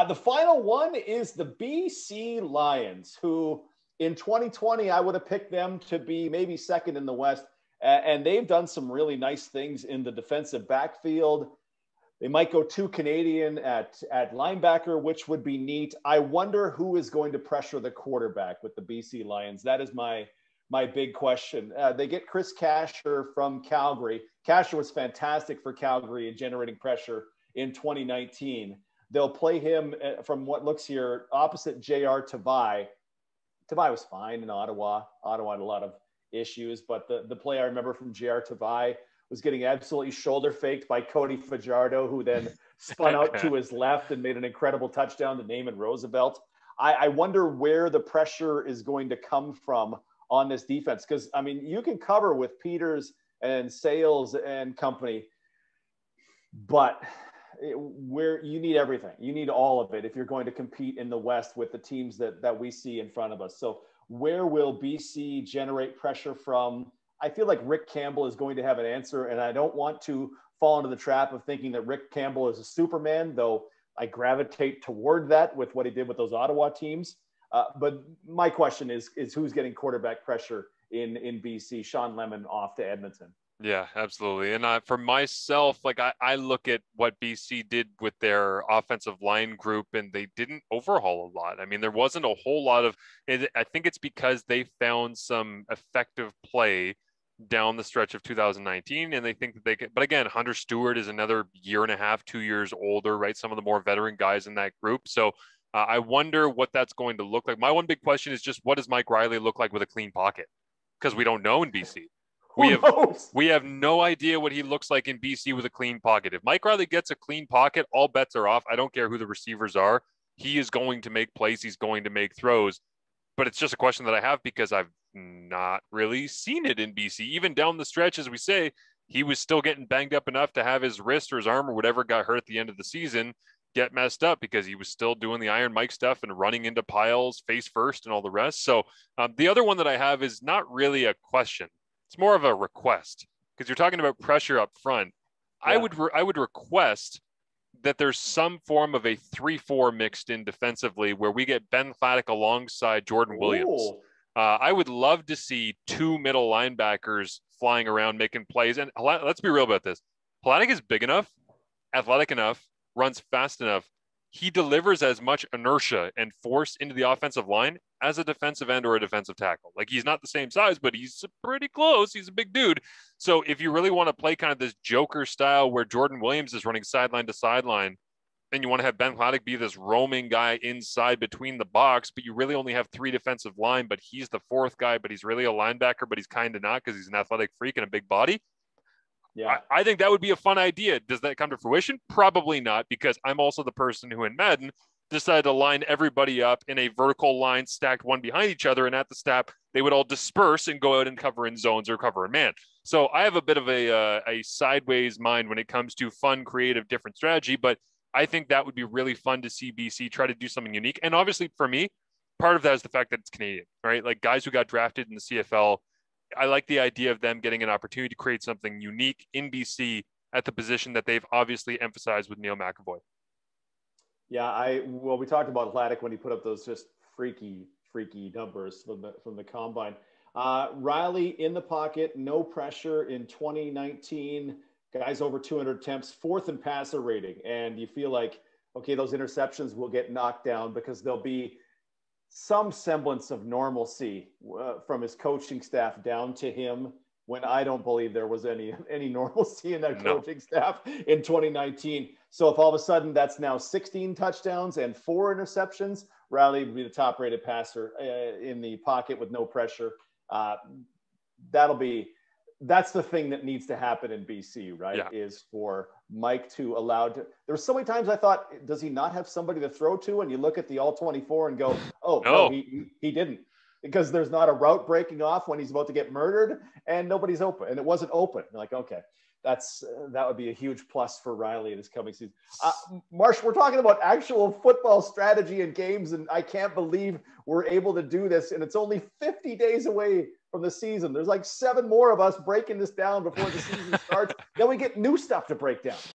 The final one is the BC Lions, who in 2020, I would have picked them to be maybe second in the West. And they've done some really nice things in the defensive backfield. They might go two Canadian at linebacker, which would be neat. I wonder who is going to pressure the quarterback with the BC Lions. That is my big question. They get Chris Kasher from Calgary. Kasher was fantastic for Calgary in generating pressure in 2019. They'll play him from what looks here opposite J.R. Tavai. Tavai was fine in Ottawa. Ottawa had a lot of issues, but the play I remember from J.R. Tavai was getting absolutely shoulder faked by Cody Fajardo, who then spun out to his left and made an incredible touchdown to Naaman Roosevelt. I wonder where the pressure is going to come from on this defense. Because, I mean, you can cover with Peters and Sales and company, but where you need everything. You need all of it if you're going to compete in the West with the teams that we see in front of us. So where will BC generate pressure from? I feel like Rick Campbell is going to have an answer, and I don't want to fall into the trap of thinking that Rick Campbell is a Superman, though I gravitate toward that with what he did with those Ottawa teams. But my question is who's getting quarterback pressure in BC? Sean Lemon off to Edmonton. Yeah, absolutely. And for myself, like I look at what BC did with their offensive line group, and they didn't overhaul a lot. I mean, there wasn't a whole lot of it. I think it's because they found some effective play down the stretch of 2019, and they think that they can. But again, Hunter Stewart is another year and a half, 2 years older, right? Some of the more veteran guys in that group. So I wonder what that's going to look like. My one big question is just what does Mike Riley look like with a clean pocket? Because we don't know in BC. We have no idea what he looks like in BC with a clean pocket. If Mike Riley gets a clean pocket, all bets are off. I don't care who the receivers are. He is going to make plays. He's going to make throws. But it's just a question that I have because I've not really seen it in BC. Even down the stretch, as we say, he was still getting banged up enough to have his wrist or his arm or whatever got hurt at the end of the season get messed up because he was still doing the Iron Mike stuff and running into piles face first and all the rest. So the other one that I have is not really a question. It's more of a request because you're talking about pressure up front. Yeah. I would request that there's some form of a 3-4 mixed in defensively where we get Ben Claddock alongside Jordan Williams. I would love to see two middle linebackers flying around making plays. And let's be real about this. Claddock is big enough, athletic enough, runs fast enough. He delivers as much inertia and force into the offensive line as a defensive end or a defensive tackle. Like he's not the same size, but he's pretty close. He's a big dude. So if you really want to play kind of this Joker style where Jordan Williams is running sideline to sideline, then you want to have Ben Claddock be this roaming guy inside between the box, but you really only have three defensive line, but he's the fourth guy, but he's really a linebacker, but he's kind of not because he's an athletic freak and a big body. Yeah, I think that would be a fun idea. Does that come to fruition? Probably not, because I'm also the person who in Madden decided to line everybody up in a vertical line stacked one behind each other. And at the snap, they would all disperse and go out and cover in zones or cover in man. So I have a bit of a sideways mind when it comes to fun, creative, different strategy. But I think that would be really fun to see BC try to do something unique. And obviously for me, part of that is the fact that it's Canadian, right? Like guys who got drafted in the CFL, I like the idea of them getting an opportunity to create something unique in BC at the position that they've obviously emphasized with Neil McAvoy. Yeah, we talked about Claddock when he put up those just freaky numbers from the combine. Riley in the pocket, no pressure in 2019. Guys over 200 attempts, fourth in passer rating, and you feel like okay, those interceptions will get knocked down because there'll be some semblance of normalcy from his coaching staff down to him, when I don't believe there was any normalcy in that coaching staff in 2019. So if all of a sudden that's now 16 touchdowns and 4 interceptions, Riley would be the top rated passer in the pocket with no pressure. That's the thing that needs to happen in BC, right? Yeah. Is for Mike to allow there were so many times I thought, does he not have somebody to throw to? And you look at the all 24 and go, oh, no, he didn't. Because there's not a route breaking off when he's about to get murdered and nobody's open. And it wasn't open. You're like, okay, that would be a huge plus for Riley this coming season. Marsh, we're talking about actual football strategy and games, and I can't believe we're able to do this. And it's only 50 days away from the season. There's like 7 more of us breaking this down before the season starts. Then we get new stuff to break down.